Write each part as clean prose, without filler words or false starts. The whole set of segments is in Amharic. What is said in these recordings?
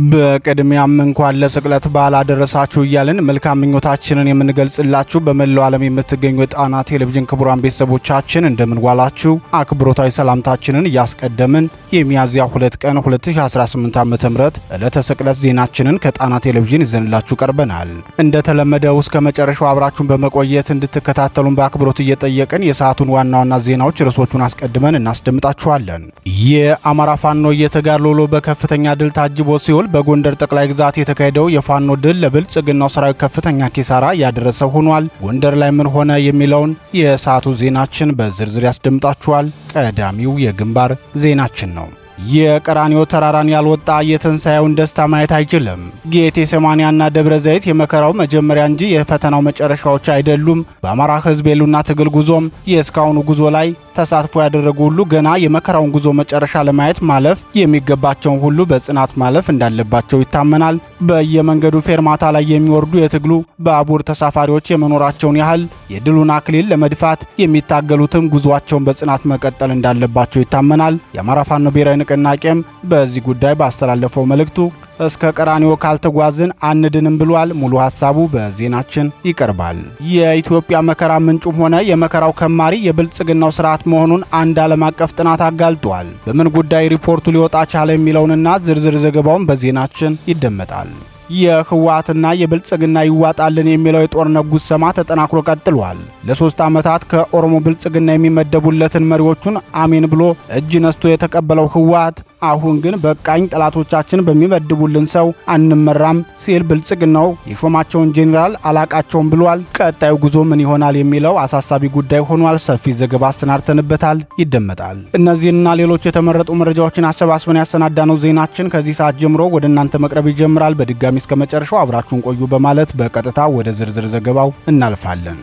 በቅድሚያም እንኳን ለስቅለት በዓል አደረሳችሁ እያልን መልካም ምኞታችንን የምንገልጽላችሁ በመላው ዓለም የምትገኙ የጣና ቴሌቪዥን ክቡራን ቤተሰቦቻችን እንደምንዋላችሁ አክብሮታዊ ሰላምታችንን እያስቀደምን የሚያዝያ 2 ቀን 2018 ዓ.ም ዕለተ ስቅለት ዜናችንን ከጣና ቴሌቪዥን ይዘንላችሁ ቀርበናል። እንደተለመደው እስከ መጨረሻው አብራችሁን በመቆየት እንድትከታተሉን በአክብሮት እየጠየቅን የሰዓቱን ዋና ዋና ዜናዎች ርዕሶቹን አስቀድመን እናስደምጣችኋለን። የአማራ ፋኖ እየተጋድሎ ውሎ በከፍተኛ ድል ታጅቦ ሲሆን በጎንደር ጠቅላይ ግዛት የተካሄደው የፋኖ ድል ለብልጽግናው ሰራዊት ከፍተኛ ኪሳራ ያደረሰ ሆኗል። ጎንደር ላይ ምን ሆነ የሚለውን የሰዓቱ ዜናችን በዝርዝር ያስደምጣችኋል። ቀዳሚው የግንባር ዜናችን ነው። የቀራኒዮ ተራራን ያልወጣ የትንሣኤውን ደስታ ማየት አይችልም። ጌቴሴማኒያና ደብረ ዘይት የመከራው መጀመሪያ እንጂ የፈተናው መጨረሻዎች አይደሉም። በአማራ ሕዝብ የሉና ትግል ጉዞም የእስካሁኑ ጉዞ ላይ ተሳትፎ ያደረጉ ሁሉ ገና የመከራውን ጉዞ መጨረሻ ለማየት ማለፍ የሚገባቸውን ሁሉ በጽናት ማለፍ እንዳለባቸው ይታመናል። በየመንገዱ ፌርማታ ላይ የሚወርዱ የትግሉ ባቡር ተሳፋሪዎች የመኖራቸውን ያህል የድሉን አክሊል ለመድፋት የሚታገሉትም ጉዞአቸውን በጽናት መቀጠል እንዳለባቸው ይታመናል። የአማራ ፋኖ ብሔራዊ ንቅናቄም በዚህ ጉዳይ ባስተላለፈው መልእክቱ እስከ ቀራኒዮ ካልተጓዝን አንድንም ብሏል። ሙሉ ሐሳቡ በዜናችን ይቀርባል። የኢትዮጵያ መከራ ምንጩም ሆነ የመከራው ከማሪ የብልጽግናው ስርዓት መሆኑን አንድ ዓለም አቀፍ ጥናት አጋልጧል። በምን ጉዳይ ሪፖርቱ ሊወጣ ቻለ የሚለውንና ዝርዝር ዘገባውን በዜናችን ይደመጣል። የህወሓትና የብልጽግና ይዋጣልን የሚለው የጦርነት ጉሰማ ተጠናክሮ ቀጥሏል። ለ3 ዓመታት ከኦሮሞ ብልጽግና የሚመደቡለትን መሪዎቹን አሜን ብሎ እጅ ነስቶ የተቀበለው ህወሓት አሁን ግን በቃኝ ጠላቶቻችን በሚመድቡልን ሰው አንመራም ሲል ብልጽግናው የሾማቸውን ጄኔራል አላቃቸውም ብሏል። ቀጣዩ ጉዞ ምን ይሆናል የሚለው አሳሳቢ ጉዳይ ሆኗል። ሰፊ ዘገባ አሰናድተንበታል፣ ይደመጣል። እነዚህና ሌሎች የተመረጡ መረጃዎችን አሰባስበን ያሰናዳነው ዜናችን ከዚህ ሰዓት ጀምሮ ወደ እናንተ መቅረብ ይጀምራል። በድጋሚ እስከ መጨረሻው አብራችሁን ቆዩ በማለት በቀጥታ ወደ ዝርዝር ዘገባው እናልፋለን።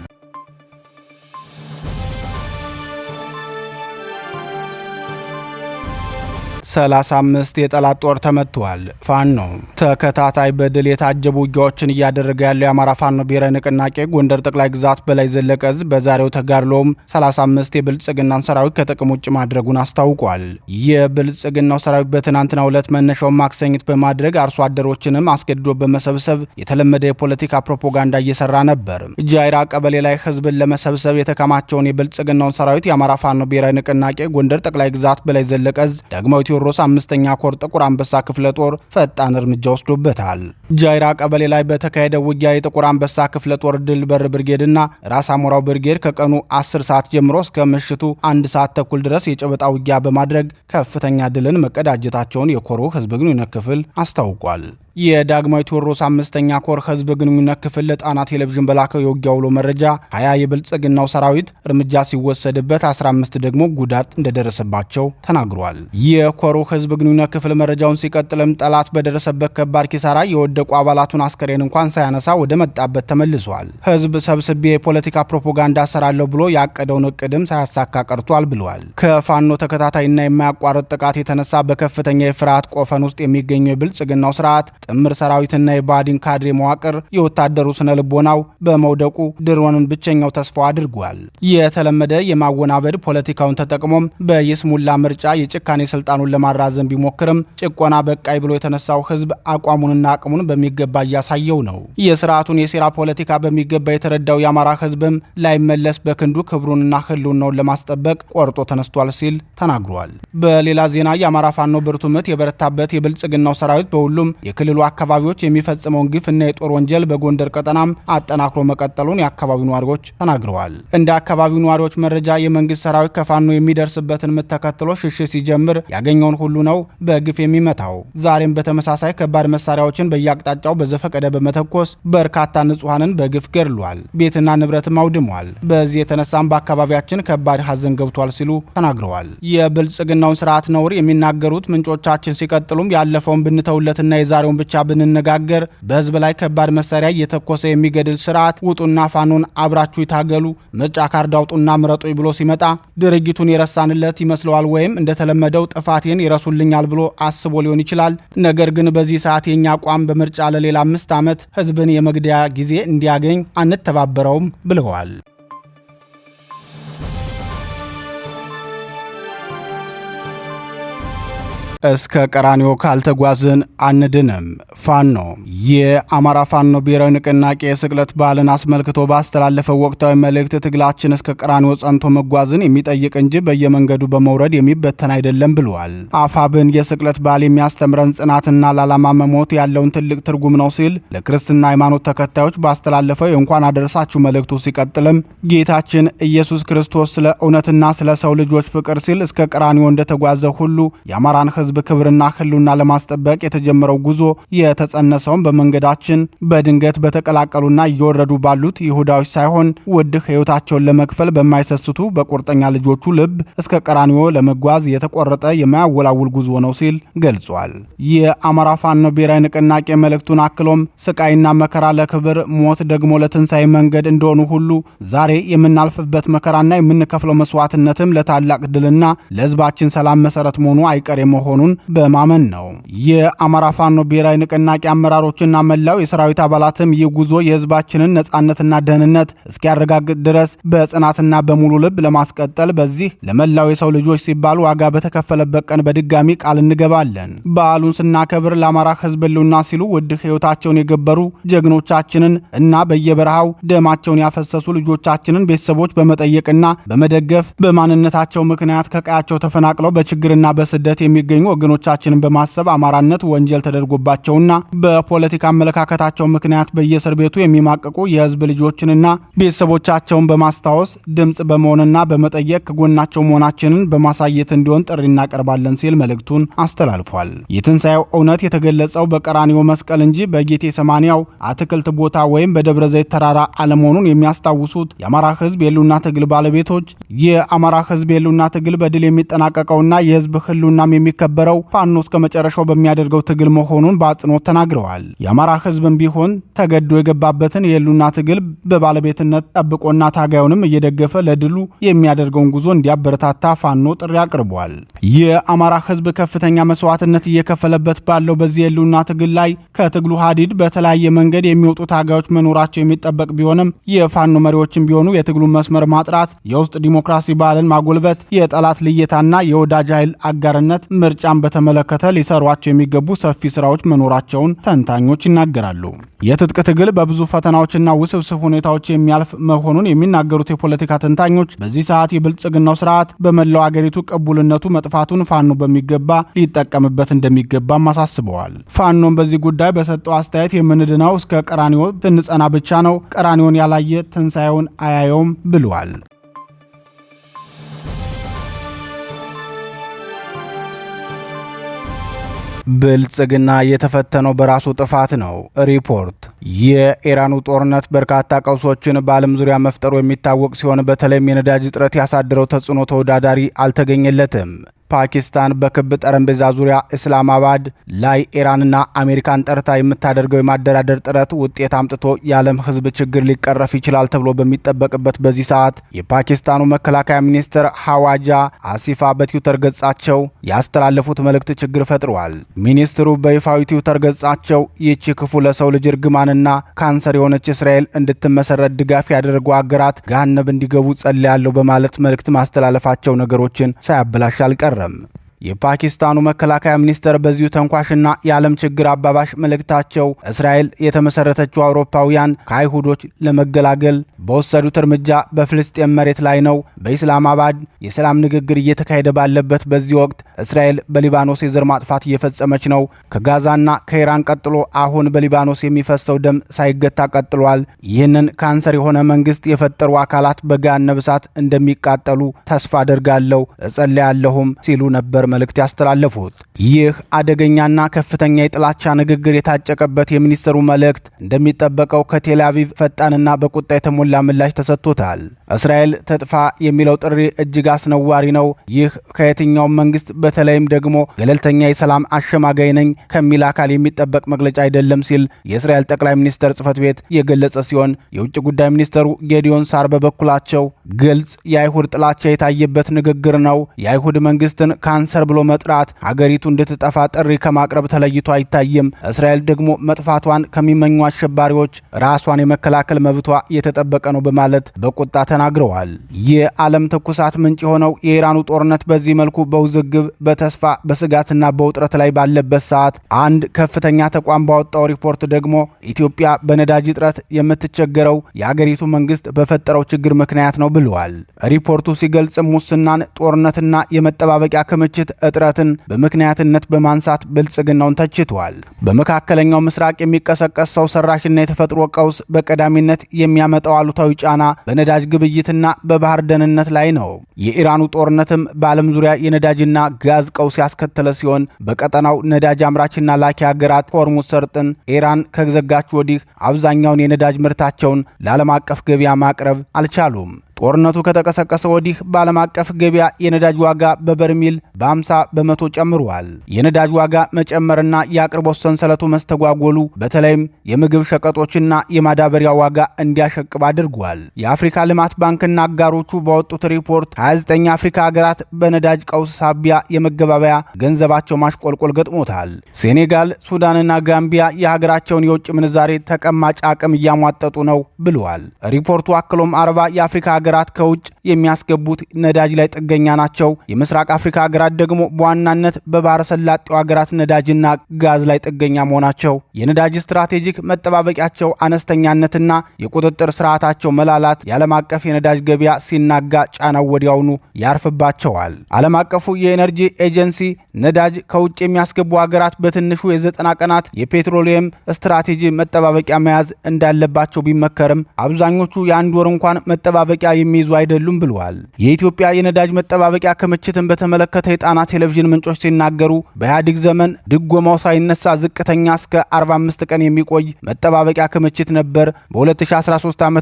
35 የጠላት ጦር ተመቷል። ፋኖ ተከታታይ በድል የታጀቡ ውጊያዎችን እያደረገ ያለው የአማራ ፋኖ ብሔራዊ ንቅናቄ ጎንደር ጠቅላይ ግዛት በላይ ዘለቀ ዕዝ በዛሬው ተጋድሎም 35 የብልጽግናን ሰራዊት ከጥቅም ውጭ ማድረጉን አስታውቋል። የብልጽግናው ሰራዊት በትናንትናው ዕለት መነሻውን ማክሰኝት በማድረግ አርሶ አደሮችንም አስገድዶ በመሰብሰብ የተለመደ የፖለቲካ ፕሮፓጋንዳ እየሰራ ነበር። ጃይራ ቀበሌ ላይ ህዝብን ለመሰብሰብ የተከማቸውን የብልጽግናውን ሰራዊት የአማራ ፋኖ ብሔራዊ ንቅናቄ ጎንደር ጠቅላይ ግዛት በላይ ዘለቀ ዕዝ ዳግማዊ ቴዎድሮስ 5ኛ ኮር ጥቁር አንበሳ ክፍለ ጦር ፈጣን እርምጃ ወስዶበታል። ጃይራ ቀበሌ ላይ በተካሄደው ውጊያ የጥቁር አንበሳ ክፍለ ጦር ድል በር ብርጌድና ራስ አሞራው ብርጌድ ከቀኑ 10 ሰዓት ጀምሮ እስከ ምሽቱ 1 ሰዓት ተኩል ድረስ የጨበጣ ውጊያ በማድረግ ከፍተኛ ድልን መቀዳጀታቸውን የኮሩ ህዝብ ግንኙነት ክፍል አስታውቋል። የዳግማዊ ቴዎድሮስ 5ኛ ኮር ህዝብ ግንኙነት ክፍል ለጣና ቴሌቪዥን በላከው የውጊያ ውሎ መረጃ 20 የብልጽግናው ሰራዊት እርምጃ ሲወሰድበት 15 ደግሞ ጉዳት እንደደረሰባቸው ተናግሯል። የኮሩ ህዝብ ግንኙነት ክፍል መረጃውን ሲቀጥልም ጠላት በደረሰበት ከባድ ኪሳራ የወደቁ አባላቱን አስከሬን እንኳን ሳያነሳ ወደ መጣበት ተመልሷል። ህዝብ ሰብስቤ የፖለቲካ ፕሮፓጋንዳ ሰራለሁ ብሎ ያቀደውን እቅድም ሳያሳካ ቀርቷል ብሏል። ከፋኖ ተከታታይና የማያቋርጥ ጥቃት የተነሳ በከፍተኛ የፍርሃት ቆፈን ውስጥ የሚገኘው የብልጽግናው ስርዓት ጥምር ሰራዊትና የባዲን ካድሬ መዋቅር የወታደሩ ስነ ልቦናው በመውደቁ ድሮንን ብቸኛው ተስፋው አድርጓል። የተለመደ የማወናበድ ፖለቲካውን ተጠቅሞም በይስሙላ ምርጫ የጭካኔ ስልጣኑን ለማራዘም ቢሞክርም ጭቆና በቃይ ብሎ የተነሳው ህዝብ አቋሙንና አቅሙን በሚገባ እያሳየው ነው። የስርዓቱን የሴራ ፖለቲካ በሚገባ የተረዳው የአማራ ህዝብም ላይመለስ በክንዱ ክብሩንና ህልውናውን ለማስጠበቅ ቆርጦ ተነስቷል ሲል ተናግሯል። በሌላ ዜና የአማራ ፋኖ ብርቱ ምት የበረታበት የብልጽግናው ሰራዊት በሁሉም የክልሉ አካባቢዎች የሚፈጽመውን ግፍ እና የጦር ወንጀል በጎንደር ቀጠናም አጠናክሮ መቀጠሉን የአካባቢው ነዋሪዎች ተናግረዋል። እንደ አካባቢው ነዋሪዎች መረጃ የመንግስት ሰራዊት ከፋኖ የሚደርስበትን ምት ተከትሎ ሽሽት ሲጀምር ያገኘውን ሁሉ ነው በግፍ የሚመታው። ዛሬም በተመሳሳይ ከባድ መሳሪያዎችን በየአቅጣጫው በዘፈቀደ በመተኮስ በርካታ ንጹሃንን በግፍ ገድሏል፣ ቤትና ንብረትም አውድሟል። በዚህ የተነሳም በአካባቢያችን ከባድ ሀዘን ገብቷል ሲሉ ተናግረዋል። የብልጽግናውን ስርዓት ነውር የሚናገሩት ምንጮቻችን ሲቀጥሉም ያለፈውን ብንተውለትና የዛሬውን ብቻ ብንነጋገር በህዝብ ላይ ከባድ መሳሪያ እየተኮሰ የሚገድል ስርዓት ውጡና ፋኖን አብራችሁ ይታገሉ፣ ምርጫ ካርድ አውጡና ምረጡ ብሎ ሲመጣ ድርጊቱን የረሳንለት ይመስለዋል፣ ወይም እንደተለመደው ጥፋቴን ይረሱልኛል ብሎ አስቦ ሊሆን ይችላል። ነገር ግን በዚህ ሰዓት የኛ አቋም በምርጫ ለሌላ 5 ዓመት ህዝብን የመግደያ ጊዜ እንዲያገኝ አንተባበረውም ብለዋል። እስከ ቀራኒዮ ካልተጓዝን አንድንም። ፋኖ የአማራ ፋኖ ብሔራዊ ንቅናቄ የስቅለት በዓልን አስመልክቶ ባስተላለፈው ወቅታዊ መልእክት ትግላችን እስከ ቀራኒዮ ጸንቶ መጓዝን የሚጠይቅ እንጂ በየመንገዱ በመውረድ የሚበተን አይደለም ብለዋል። አፋብን የስቅለት በዓል የሚያስተምረን ጽናትና ለዓላማ መሞት ያለውን ትልቅ ትርጉም ነው ሲል ለክርስትና ሃይማኖት ተከታዮች ባስተላለፈው የእንኳን አደረሳችሁ መልእክቱ ሲቀጥልም ጌታችን ኢየሱስ ክርስቶስ ስለ እውነትና ስለ ሰው ልጆች ፍቅር ሲል እስከ ቀራኒዮ እንደተጓዘ ሁሉ የአማራን ሕዝብ ክብርና ህልውና ለማስጠበቅ የተጀመረው ጉዞ የተጸነሰውን በመንገዳችን በድንገት በተቀላቀሉና እየወረዱ ባሉት ይሁዳዎች ሳይሆን ውድ ሕይወታቸውን ለመክፈል በማይሰስቱ በቁርጠኛ ልጆቹ ልብ እስከ ቀራኒዮ ለመጓዝ የተቆረጠ የማያወላውል ጉዞ ነው ሲል ገልጿል። የአማራ ፋኖ ብሔራዊ ንቅናቄ መልእክቱን አክሎም ስቃይና መከራ ለክብር፣ ሞት ደግሞ ለትንሣኤ መንገድ እንደሆኑ ሁሉ ዛሬ የምናልፍበት መከራና የምንከፍለው መስዋዕትነትም ለታላቅ ድልና ለህዝባችን ሰላም መሰረት መሆኑ አይቀሬ መሆኑን በማመን ነው። የአማራ ፋኖ ብሔራዊ ንቅናቄ አመራሮችና መላው የሰራዊት አባላትም ይህ ጉዞ የህዝባችንን ነጻነትና ደህንነት እስኪያረጋግጥ ድረስ በጽናትና በሙሉ ልብ ለማስቀጠል በዚህ ለመላው የሰው ልጆች ሲባል ዋጋ በተከፈለበት ቀን በድጋሚ ቃል እንገባለን። በዓሉን ስናከብር ለአማራ ህዝብ ህልውና ሲሉ ውድ ህይወታቸውን የገበሩ ጀግኖቻችንን እና በየበረሃው ደማቸውን ያፈሰሱ ልጆቻችንን ቤተሰቦች በመጠየቅና በመደገፍ በማንነታቸው ምክንያት ከቀያቸው ተፈናቅለው በችግርና በስደት የሚገኙ ወገኖቻችንን በማሰብ አማራነት ወንጀል ተደርጎባቸውና በፖለቲካ አመለካከታቸው ምክንያት በየእስር ቤቱ የሚማቀቁ የህዝብ ልጆችንና ቤተሰቦቻቸውን በማስታወስ ድምጽ በመሆንና በመጠየቅ ከጎናቸው መሆናችንን በማሳየት እንዲሆን ጥሪ እናቀርባለን ሲል መልእክቱን አስተላልፏል። የትንሣኤው እውነት የተገለጸው በቀራኒዮ መስቀል እንጂ በጌቴ ሰማንያው አትክልት ቦታ ወይም በደብረ ዘይት ተራራ አለመሆኑን የሚያስታውሱት የአማራ ህዝብ የህልውና ትግል ባለቤቶች የአማራ ህዝብ የህልውና ትግል በድል የሚጠናቀቀውና የህዝብ ህልውናም የሚከበረው ፋኖ እስከ መጨረሻው በሚያደርገው ትግል መሆኑን በአጽንኦት ተናግረዋል። የአማራ ህዝብም ቢሆን ተገዶ የገባበትን የህልውና ትግል በባለቤትነት ጠብቆና ታጋዩንም እየደገፈ ለድሉ የሚያደርገውን ጉዞ እንዲያበረታታ ፋኖ ጥሪ አቅርቧል። የአማራ ህዝብ ከፍተኛ መስዋዕትነት እየከፈለበት ባለው በዚህ የህልውና ትግል ላይ ከትግሉ ሀዲድ በተለያየ መንገድ የሚወጡ ታጋዮች መኖራቸው የሚጠበቅ ቢሆንም የፋኖ መሪዎችም ቢሆኑ የትግሉን መስመር ማጥራት፣ የውስጥ ዲሞክራሲ ባህልን ማጎልበት፣ የጠላት ልየታና የወዳጅ ኃይል አጋርነት ምርጫን በተመለከተ ሊሰሯቸው የሚገቡ ሰፊ ስራዎች መኖራቸውን ተንታኞች ይናገራሉ። የትጥቅ ትግል በብዙ ፈተናዎችና ውስብስብ ሁኔታዎች የሚያልፍ መሆኑን የሚናገሩት የፖለቲካ ተንታኞች በዚህ ሰዓት የብልጽግናው ስርዓት በመላው አገሪቱ ቅቡልነቱ መጥፋቱን ፋኖ በሚገባ ሊጠቀምበት እንደሚገባም አሳስበዋል። ፋኖም በዚህ ጉዳይ በሰጠው አስተያየት የምንድነው እስከ ቀራኒዮ ስንጸና ብቻ ነው፣ ቀራኒዮን ያላየ ትንሣኤውን አያየውም ብለዋል። ብልጽግና የተፈተነው በራሱ ጥፋት ነው። ሪፖርት የኢራኑ ጦርነት በርካታ ቀውሶችን በዓለም ዙሪያ መፍጠሩ የሚታወቅ ሲሆን በተለይም የነዳጅ እጥረት ያሳደረው ተጽዕኖ ተወዳዳሪ አልተገኘለትም። ፓኪስታን በክብ ጠረጴዛ ዙሪያ እስላማባድ ላይ ኢራንና አሜሪካን ጠርታ የምታደርገው የማደራደር ጥረት ውጤት አምጥቶ የዓለም ሕዝብ ችግር ሊቀረፍ ይችላል ተብሎ በሚጠበቅበት በዚህ ሰዓት የፓኪስታኑ መከላከያ ሚኒስትር ሐዋጃ አሲፋ በትዊተር ገጻቸው ያስተላለፉት መልእክት ችግር ፈጥሯል። ሚኒስትሩ በይፋዊ ትዊተር ገጻቸው ይህች ክፉ ለሰው ልጅ እርግማንና ካንሰር የሆነች እስራኤል እንድትመሰረት ድጋፍ ያደረጉ አገራት ገሃነብ እንዲገቡ ጸልያለሁ በማለት መልእክት ማስተላለፋቸው ነገሮችን ሳያበላሽ አልቀረም። የፓኪስታኑ መከላከያ ሚኒስተር በዚሁ ተንኳሽና የዓለም ችግር አባባሽ መልእክታቸው እስራኤል የተመሰረተችው አውሮፓውያን ከአይሁዶች ለመገላገል በወሰዱት እርምጃ በፍልስጤም መሬት ላይ ነው። በኢስላማባድ የሰላም ንግግር እየተካሄደ ባለበት በዚህ ወቅት እስራኤል በሊባኖስ የዘር ማጥፋት እየፈጸመች ነው። ከጋዛና ከኢራን ቀጥሎ አሁን በሊባኖስ የሚፈሰው ደም ሳይገታ ቀጥሏል። ይህንን ካንሰር የሆነ መንግስት የፈጠሩ አካላት በገሃነመ እሳት እንደሚቃጠሉ ተስፋ አደርጋለሁ፣ እጸልያለሁም ሲሉ ነበር መልእክት ያስተላለፉት። ይህ አደገኛና ከፍተኛ የጥላቻ ንግግር የታጨቀበት የሚኒስትሩ መልእክት እንደሚጠበቀው ከቴል አቪቭ ፈጣንና በቁጣ የተሞላ ምላሽ ተሰጥቶታል። እስራኤል ተጥፋ የሚለው ጥሪ እጅግ አስነዋሪ ነው። ይህ ከየትኛውም መንግስት በተለይም ደግሞ ገለልተኛ የሰላም አሸማጋይ ነኝ ከሚል አካል የሚጠበቅ መግለጫ አይደለም ሲል የእስራኤል ጠቅላይ ሚኒስትር ጽህፈት ቤት የገለጸ ሲሆን የውጭ ጉዳይ ሚኒስትሩ ጌዲዮን ሳር በበኩላቸው ግልጽ የአይሁድ ጥላቻ የታየበት ንግግር ነው፣ የአይሁድ መንግስትን ካንሰር አሰር ብሎ መጥራት ሀገሪቱ እንድትጠፋ ጥሪ ከማቅረብ ተለይቶ አይታይም። እስራኤል ደግሞ መጥፋቷን ከሚመኙ አሸባሪዎች ራሷን የመከላከል መብቷ የተጠበቀ ነው በማለት በቁጣ ተናግረዋል። የዓለም ትኩሳት ምንጭ የሆነው የኢራኑ ጦርነት በዚህ መልኩ በውዝግብ በተስፋ በስጋትና በውጥረት ላይ ባለበት ሰዓት አንድ ከፍተኛ ተቋም ባወጣው ሪፖርት ደግሞ ኢትዮጵያ በነዳጅ እጥረት የምትቸገረው የአገሪቱ መንግስት በፈጠረው ችግር ምክንያት ነው ብለዋል። ሪፖርቱ ሲገልጽ ሙስናን፣ ጦርነትና የመጠባበቂያ ክምችት እጥረትን በምክንያትነት በማንሳት ብልጽግናውን ተችቷል። በመካከለኛው ምስራቅ የሚቀሰቀስ ሰው ሰራሽና የተፈጥሮ ቀውስ በቀዳሚነት የሚያመጣው አሉታዊ ጫና በነዳጅ ግብይትና በባህር ደህንነት ላይ ነው። የኢራኑ ጦርነትም በዓለም ዙሪያ የነዳጅና ጋዝ ቀውስ ያስከተለ ሲሆን በቀጠናው ነዳጅ አምራችና ላኪ ሀገራት ሆርሙዝ ሰርጥን ኢራን ከዘጋች ወዲህ አብዛኛውን የነዳጅ ምርታቸውን ለዓለም አቀፍ ገበያ ማቅረብ አልቻሉም። ጦርነቱ ከተቀሰቀሰ ወዲህ በዓለም አቀፍ ገበያ የነዳጅ ዋጋ በበርሜል በ50 በመቶ ጨምሯል። የነዳጅ ዋጋ መጨመርና የአቅርቦት ሰንሰለቱ መስተጓጎሉ በተለይም የምግብ ሸቀጦችና የማዳበሪያ ዋጋ እንዲያሸቅብ አድርጓል። የአፍሪካ ልማት ባንክና አጋሮቹ ባወጡት ሪፖርት 29 የአፍሪካ ሀገራት በነዳጅ ቀውስ ሳቢያ የመገባበያ ገንዘባቸው ማሽቆልቆል ገጥሞታል። ሴኔጋል፣ ሱዳንና ጋምቢያ የሀገራቸውን የውጭ ምንዛሬ ተቀማጭ አቅም እያሟጠጡ ነው ብለዋል። ሪፖርቱ አክሎም 40 የአፍሪካ ሀገራት ከውጭ የሚያስገቡት ነዳጅ ላይ ጥገኛ ናቸው። የምስራቅ አፍሪካ ሀገራት ደግሞ በዋናነት በባህረ ሰላጤው ሀገራት ነዳጅና ጋዝ ላይ ጥገኛ መሆናቸው፣ የነዳጅ ስትራቴጂክ መጠባበቂያቸው አነስተኛነትና የቁጥጥር ስርዓታቸው መላላት የዓለም አቀፍ የነዳጅ ገበያ ሲናጋ ጫናው ወዲያውኑ ያርፍባቸዋል። ዓለም አቀፉ የኤነርጂ ኤጀንሲ ነዳጅ ከውጭ የሚያስገቡ ሀገራት በትንሹ የ90 ቀናት የፔትሮሊየም ስትራቴጂ መጠባበቂያ መያዝ እንዳለባቸው ቢመከርም አብዛኞቹ የአንድ ወር እንኳን መጠባበቂያ የሚይዙ አይደሉም ብለዋል። የኢትዮጵያ የነዳጅ መጠባበቂያ ክምችትን በተመለከተ የጣና ቴሌቪዥን ምንጮች ሲናገሩ በኢህአዴግ ዘመን ድጎማው ሳይነሳ ዝቅተኛ እስከ 45 ቀን የሚቆይ መጠባበቂያ ክምችት ነበር። በ2013 ዓ.ም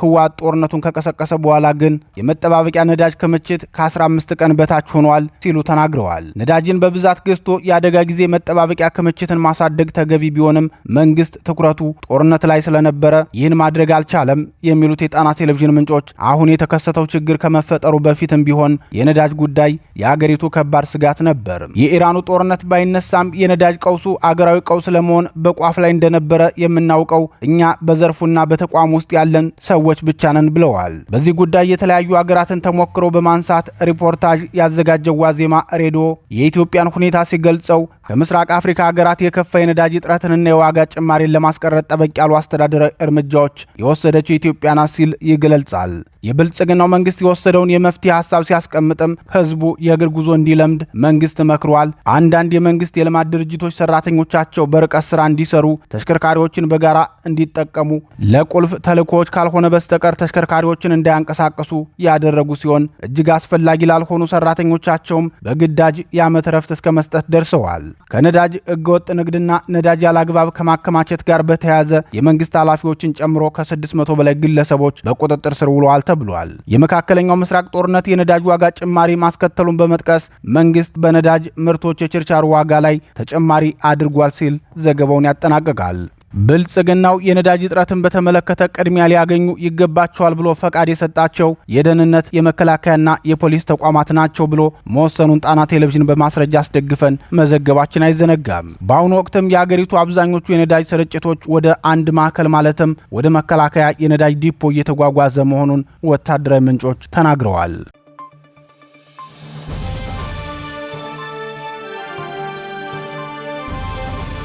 ህወሓት ጦርነቱን ከቀሰቀሰ በኋላ ግን የመጠባበቂያ ነዳጅ ክምችት ከ15 ቀን በታች ሆኗል ሲሉ ተናግረዋል። ነዳጅን በብዛት ገዝቶ የአደጋ ጊዜ መጠባበቂያ ክምችትን ማሳደግ ተገቢ ቢሆንም መንግስት ትኩረቱ ጦርነት ላይ ስለነበረ ይህን ማድረግ አልቻለም የሚሉት የጣና ቴሌቪዥን ምንጮች አሁን የተከሰተው ችግር ከመፈጠሩ በፊትም ቢሆን የነዳጅ ጉዳይ የአገሪቱ ከባድ ስጋት ነበር። የኢራኑ ጦርነት ባይነሳም የነዳጅ ቀውሱ አገራዊ ቀውስ ለመሆን በቋፍ ላይ እንደነበረ የምናውቀው እኛ በዘርፉና በተቋም ውስጥ ያለን ሰዎች ብቻ ነን ብለዋል። በዚህ ጉዳይ የተለያዩ አገራትን ተሞክሮ በማንሳት ሪፖርታጅ ያዘጋጀው ዋዜማ ሬዲዮ የኢትዮጵያን ሁኔታ ሲገልጸው ከምስራቅ አፍሪካ ሀገራት የከፋ የነዳጅ እጥረትንና የዋጋ ጭማሪን ለማስቀረት ጠበቅ ያሉ አስተዳደራዊ እርምጃዎች የወሰደችው ኢትዮጵያ ናት ሲል ይገልጻል። የብልጽግናው መንግስት የወሰደውን የመፍትሄ ሐሳብ ሲያስቀምጥም ህዝቡ የእግር ጉዞ እንዲለምድ መንግስት መክሯል። አንዳንድ የመንግስት የልማት ድርጅቶች ሰራተኞቻቸው በርቀት ስራ እንዲሰሩ፣ ተሽከርካሪዎችን በጋራ እንዲጠቀሙ፣ ለቁልፍ ተልእኮዎች ካልሆነ በስተቀር ተሽከርካሪዎችን እንዳያንቀሳቀሱ ያደረጉ ሲሆን እጅግ አስፈላጊ ላልሆኑ ሰራተኞቻቸውም በግዳጅ የዓመት ረፍት እስከ መስጠት ደርሰዋል። ከነዳጅ ህገወጥ ንግድና ነዳጅ ያላግባብ ከማከማቸት ጋር በተያያዘ የመንግስት ኃላፊዎችን ጨምሮ ከ600 በላይ ግለሰቦች በቁጥጥር ስር ውለዋል ተብሏል። የመካከለኛው ምስራቅ ጦርነት የነዳጅ ዋጋ ጭማሪ ማስከተሉን በመጥቀስ መንግስት በነዳጅ ምርቶች የችርቻሮ ዋጋ ላይ ተጨማሪ አድርጓል ሲል ዘገባውን ያጠናቅቃል። ብልጽግናው የነዳጅ እጥረትን በተመለከተ ቅድሚያ ሊያገኙ ይገባቸዋል ብሎ ፈቃድ የሰጣቸው የደህንነት የመከላከያና የፖሊስ ተቋማት ናቸው ብሎ መወሰኑን ጣና ቴሌቪዥን በማስረጃ አስደግፈን መዘገባችን አይዘነጋም። በአሁኑ ወቅትም የአገሪቱ አብዛኞቹ የነዳጅ ስርጭቶች ወደ አንድ ማዕከል ማለትም ወደ መከላከያ የነዳጅ ዲፖ እየተጓጓዘ መሆኑን ወታደራዊ ምንጮች ተናግረዋል።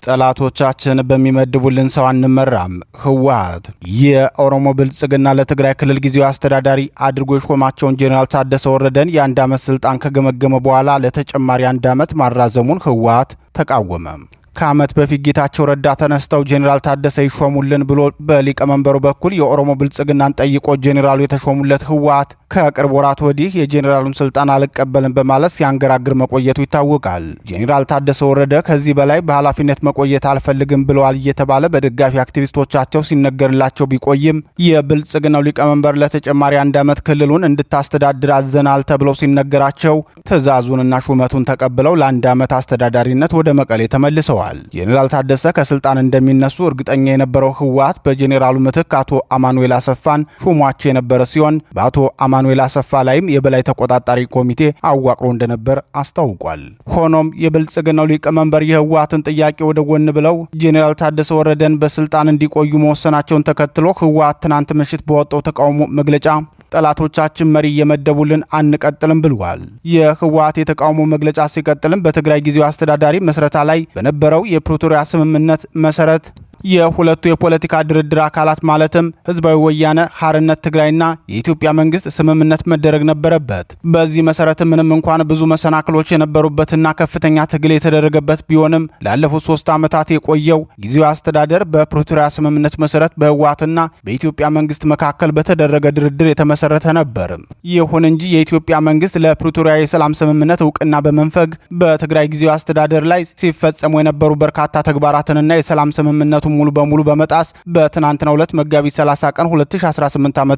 ጠላቶቻችን በሚመድቡልን ሰው አንመራም። ህወሓት የኦሮሞ ብልጽግና ለትግራይ ክልል ጊዜያዊ አስተዳዳሪ አድርጎ የሾማቸውን ጄኔራል ታደሰ ወረደን የአንድ ዓመት ስልጣን ከገመገመ በኋላ ለተጨማሪ 1 ዓመት ማራዘሙን ህወሓት ተቃወመ። ከዓመት በፊት ጌታቸው ረዳ ተነስተው ጄኔራል ታደሰ ይሾሙልን ብሎ በሊቀመንበሩ በኩል የኦሮሞ ብልጽግናን ጠይቆ ጄኔራሉ የተሾሙለት ህወሓት ከቅርብ ወራት ወዲህ የጄኔራሉን ስልጣን አልቀበልም በማለት ሲያንገራግር መቆየቱ ይታወቃል። ጄኔራል ታደሰ ወረደ ከዚህ በላይ በኃላፊነት መቆየት አልፈልግም ብለዋል እየተባለ በደጋፊ አክቲቪስቶቻቸው ሲነገርላቸው ቢቆይም የብልጽግናው ሊቀመንበር ለተጨማሪ 1 ዓመት ክልሉን እንድታስተዳድር አዘናል ተብለው ሲነገራቸው ትዕዛዙንና ሹመቱን ተቀብለው ለ1 ዓመት አስተዳዳሪነት ወደ መቀሌ ተመልሰዋል። ብለዋል። ጄኔራል ታደሰ ከስልጣን እንደሚነሱ እርግጠኛ የነበረው ህወሓት በጄኔራሉ ምትክ አቶ አማኑኤል አሰፋን ሾሟቸው የነበረ ሲሆን በአቶ አማኑኤል አሰፋ ላይም የበላይ ተቆጣጣሪ ኮሚቴ አዋቅሮ እንደነበር አስታውቋል። ሆኖም የብልጽግናው ሊቀመንበር የህወሓትን ጥያቄ ወደ ጎን ብለው ጄኔራል ታደሰ ወረደን በስልጣን እንዲቆዩ መወሰናቸውን ተከትሎ ህወሓት ትናንት ምሽት በወጣው ተቃውሞ መግለጫ ጠላቶቻችን መሪ እየመደቡልን አንቀጥልም ብለዋል። የህወሓት የተቃውሞ መግለጫ ሲቀጥልም በትግራይ ጊዜያዊ አስተዳዳሪ መስረታ ላይ በነበረው የፕሪቶሪያ ስምምነት መሰረት የሁለቱ የፖለቲካ ድርድር አካላት ማለትም ህዝባዊ ወያነ ሓርነት ትግራይና የኢትዮጵያ መንግስት ስምምነት መደረግ ነበረበት። በዚህ መሰረት ምንም እንኳን ብዙ መሰናክሎች የነበሩበትና ከፍተኛ ትግል የተደረገበት ቢሆንም ላለፉት 3 ዓመታት የቆየው ጊዜያዊ አስተዳደር በፕሪቶሪያ ስምምነት መሰረት በህወሓትና በኢትዮጵያ መንግስት መካከል በተደረገ ድርድር የተመሰረተ ነበር። ይሁን እንጂ የኢትዮጵያ መንግስት ለፕሪቶሪያ የሰላም ስምምነት እውቅና በመንፈግ በትግራይ ጊዜያዊ አስተዳደር ላይ ሲፈጸሙ የነበሩ በርካታ ተግባራትንና የሰላም ስምምነቱ ሙሉ በሙሉ በመጣስ በትናንትናው ዕለት መጋቢት 30 ቀን 2018 ዓ.ም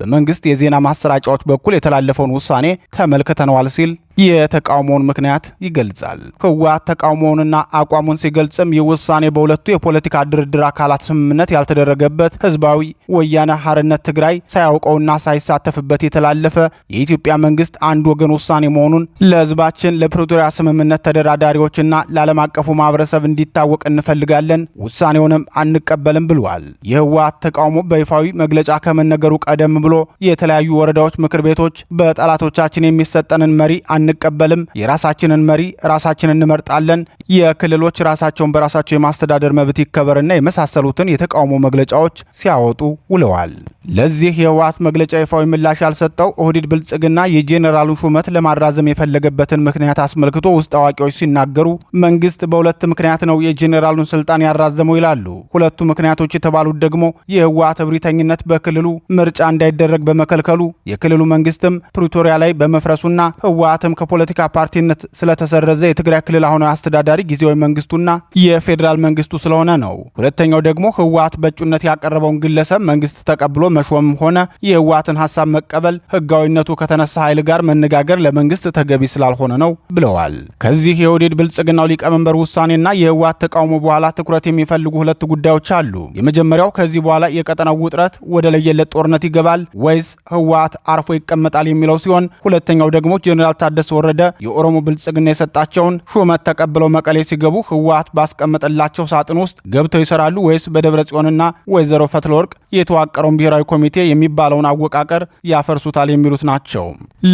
በመንግስት የዜና ማሰራጫዎች በኩል የተላለፈውን ውሳኔ ተመልክተነዋል ሲል የተቃውሞውን ምክንያት ይገልጻል። ህወሓት ተቃውሞውንና አቋሙን ሲገልጽም ይህ ውሳኔ በሁለቱ የፖለቲካ ድርድር አካላት ስምምነት ያልተደረገበት ህዝባዊ ወያነ ሓርነት ትግራይ ሳያውቀውና ሳይሳተፍበት የተላለፈ የኢትዮጵያ መንግስት አንድ ወገን ውሳኔ መሆኑን ለህዝባችን፣ ለፕሪቶሪያ ስምምነት ተደራዳሪዎችና ለዓለም አቀፉ ማህበረሰብ እንዲታወቅ እንፈልጋለን፣ ውሳኔውንም አንቀበልም ብለዋል። የህወሓት ተቃውሞ በይፋዊ መግለጫ ከመነገሩ ቀደም ብሎ የተለያዩ ወረዳዎች ምክር ቤቶች በጠላቶቻችን የሚሰጠንን መሪ አንቀበልም፣ የራሳችንን መሪ ራሳችንን እንመርጣለን፣ የክልሎች ራሳቸውን በራሳቸው የማስተዳደር መብት ይከበርና የመሳሰሉትን የተቃውሞ መግለጫዎች ሲያወጡ ውለዋል። ለዚህ የህወሓት መግለጫ ይፋዊ ምላሽ ያልሰጠው ኦህዴድ ብልጽግና የጄኔራሉን ሹመት ለማራዘም የፈለገበትን ምክንያት አስመልክቶ ውስጥ አዋቂዎች ሲናገሩ መንግስት በሁለት ምክንያት ነው የጄኔራሉን ስልጣን ያራዘመው ይላሉ። ሁለቱ ምክንያቶች የተባሉት ደግሞ የህወሓት እብሪተኝነት በክልሉ ምርጫ እንዳይደረግ በመከልከሉ፣ የክልሉ መንግስትም ፕሪቶሪያ ላይ በመፍረሱና ህወሓትም ከፖለቲካ ፓርቲነት ስለተሰረዘ የትግራይ ክልል አሁናዊ አስተዳዳሪ ጊዜያዊ መንግስቱና የፌዴራል መንግስቱ ስለሆነ ነው። ሁለተኛው ደግሞ ህወሓት በእጩነት ያቀረበውን ግለሰብ መንግስት ተቀብሎ መሾም ሆነ የህወሓትን ሐሳብ መቀበል ህጋዊነቱ ከተነሳ ኃይል ጋር መነጋገር ለመንግስት ተገቢ ስላልሆነ ነው ብለዋል። ከዚህ የኦህዴድ ብልጽግናው ሊቀመንበር ውሳኔና የህወሓት ተቃውሞ በኋላ ትኩረት የሚፈልጉ ሁለት ጉዳዮች አሉ። የመጀመሪያው ከዚህ በኋላ የቀጠናው ውጥረት ወደ ለየለት ጦርነት ይገባል ወይስ ህወሓት አርፎ ይቀመጣል የሚለው ሲሆን፣ ሁለተኛው ደግሞ ጄኔራል ታደሰ ወረደ የኦሮሞ ብልጽግና የሰጣቸውን ሹመት ተቀብለው መቀሌ ሲገቡ ህወሓት ባስቀመጠላቸው ሳጥን ውስጥ ገብተው ይሰራሉ ወይስ በደብረ ጽዮንና ወይዘሮ ፈትለወርቅ የተዋቀረውን ብሔራዊ ኮሚቴ የሚባለውን አወቃቀር ያፈርሱታል የሚሉት ናቸው።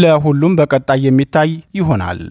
ለሁሉም በቀጣይ የሚታይ ይሆናል።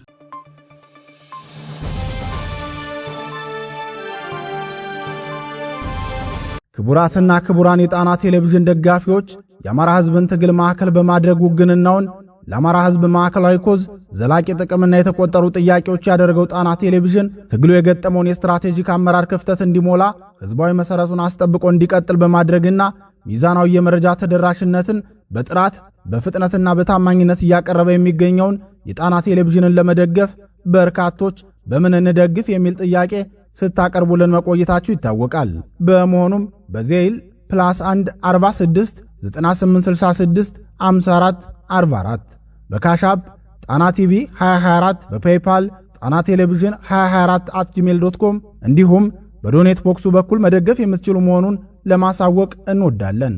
ክቡራትና ክቡራን የጣና ቴሌቪዥን ደጋፊዎች የአማራ ህዝብን ትግል ማዕከል በማድረግ ውግንናውን ለአማራ ህዝብ ማዕከላዊ ኮዝ ዘላቂ ጥቅምና የተቆጠሩ ጥያቄዎች ያደረገው ጣና ቴሌቪዥን ትግሉ የገጠመውን የስትራቴጂክ አመራር ክፍተት እንዲሞላ ህዝባዊ መሰረቱን አስጠብቆ እንዲቀጥል በማድረግና ሚዛናዊ የመረጃ ተደራሽነትን በጥራት በፍጥነትና በታማኝነት እያቀረበ የሚገኘውን የጣና ቴሌቪዥንን ለመደገፍ በርካቶች በምን እንደግፍ የሚል ጥያቄ ስታቀርቡልን መቆየታችሁ ይታወቃል። በመሆኑም በዜል +1 46 9866 54 44 በካሻፕ ጣና ቲቪ 2024 በፔይፓል ጣና ቴሌቪዥን 2024@gmail.com እንዲሁም በዶኔት ቦክሱ በኩል መደገፍ የምትችሉ መሆኑን ለማሳወቅ እንወዳለን።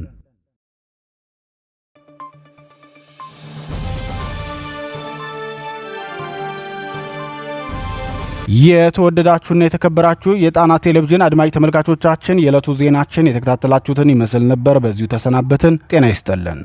የተወደዳችሁና የተከበራችሁ የጣና ቴሌቪዥን አድማጭ ተመልካቾቻችን የዕለቱ ዜናችን የተከታተላችሁትን ይመስል ነበር። በዚሁ ተሰናበትን። ጤና ይስጥልን።